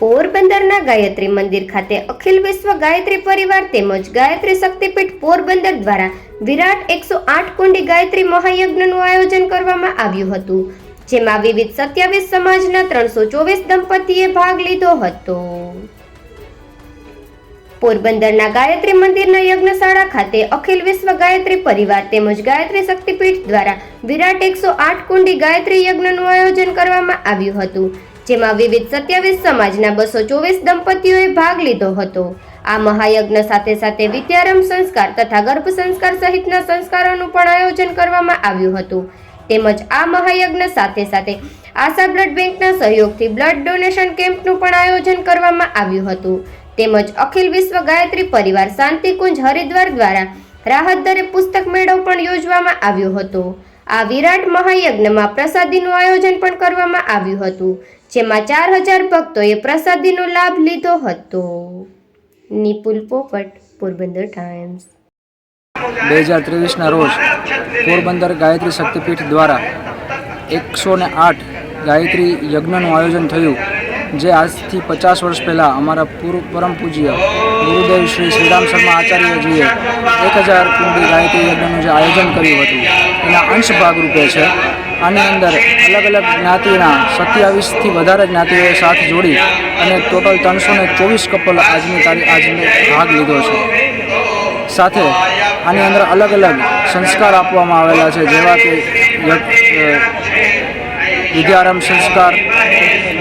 પોરબંદરના ગાયત્રી મંદિર ખાતે અખિલ વિશ્વ ગાયત્રી પરિવાર તેમજ ગાયત્રી શક્તિપીઠ પોરબંદર દ્વારા વિરાટ 108 કુંડી ગાયત્રી મહાયજ્ઞનું આયોજન કરવામાં આવ્યું હતું, જેમાં વિવિધ 27 સમાજના 324 દંપતીએ ભાગ લીધો હતો. પોરબંદરના ગાયત્રી મંદિરના યજ્ઞશાળા ખાતે અખિલ વિશ્વ ગાયત્રી પરિવાર તેમજ ગાયત્રી શક્તિપીઠ દ્વારા વિરાટ 108 કુંડી ગાયત્રી યજ્ઞનું આયોજન કરવામાં આવ્યું હતું, જેમાં વિવિધ 27 સમાજના 224 દંપતીઓએ ભાગ લીધો હતો. આ મહાયજ્ઞ સાથે સાથે વિદ્યારંભ સંસ્કાર તથા ગર્ભ સંસ્કાર સહિતના સંસ્કારોનું પણ આયોજન કરવામાં આવ્યું હતું. તેમજ આ મહાયજ્ઞ સાથે સાથે આશા બ્લડ બેંકના સહયોગથી બ્લડ ડોનેશન કેમ્પનું પણ આયોજન કરવામાં આવ્યું હતું. તેમજ અખિલ વિશ્વ ગાયત્રી પરિવાર શાંતિકુંજ હરિદ્વાર દ્વારા રાહત દરે પુસ્તક મેળો પણ યોજવામાં આવ્યો હતો. આ વિરાટ મહાયજ્ઞમાં પ્રસાદીનું આયોજન પણ કરવામાં આવ્યું હતું, જેમાં 4000 ભક્તોએ પ્રસાદીનો લાભ લીધો હતો. નિપુલ પોપટ, પોરબંદર ટાઈમ્સ. 2023ના રોજ પોરબંદર ગાયત્રી શક્તિપીઠ દ્વારા 108 ગાયત્રી યજ્ઞનું આયોજન થયું, જે આજથી 50 વર્ષ પહેલાં અમારા પરમ પૂજ્ય ગુરુદેવ શ્રી શ્રીરામ શર્મા આચાર્યજીએ 1000 કુંડી ગાયત્રી યજ્ઞનું જે આયોજન કર્યું હતું એના અંશ ભાગરૂપે છે. આની અંદર અલગ અલગ જ્ઞાતિના 27થી વધારે જ્ઞાતિઓએ સાથ જોડી અને ટોટલ 324 કપલ આજનો ભાગ લીધો છે. સાથે આની અંદર અલગ અલગ સંસ્કાર આપવામાં આવેલા છે, જેવા કે વિદ્યારંભ સંસ્કાર,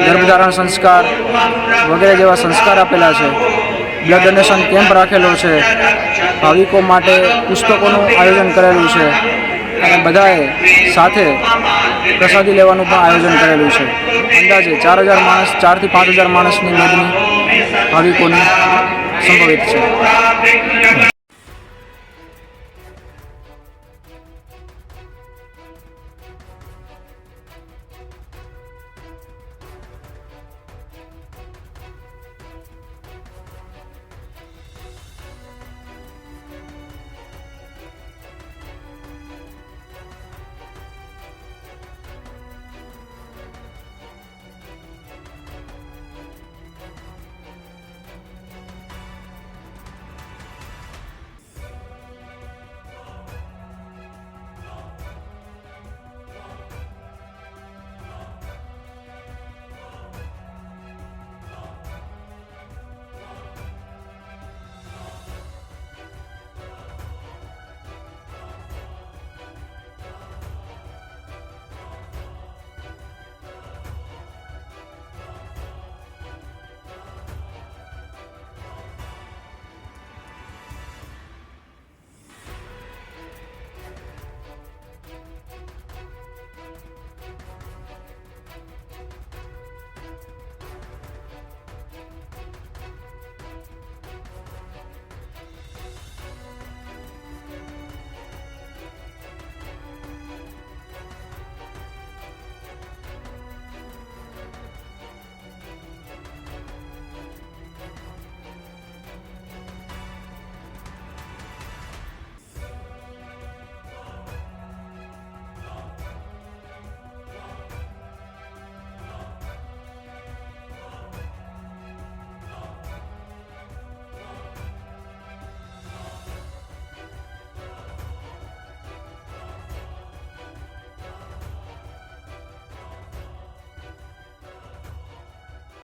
ગર્ભધારણ સંસ્કાર વગેરે જેવા સંસ્કાર આપેલા છે. બ્લડ ડોનેશન કેમ્પ રાખેલો છે, ભાવિકો માટે પુસ્તકોનું આયોજન કરેલું છે અને બધાએ સાથે પ્રસાદી લેવાનું પણ આયોજન કરેલું છે. અંદાજે 4000 માણસ, 4થી 5000 માણસની મેદની ભાવિકોની સંભવિત છે.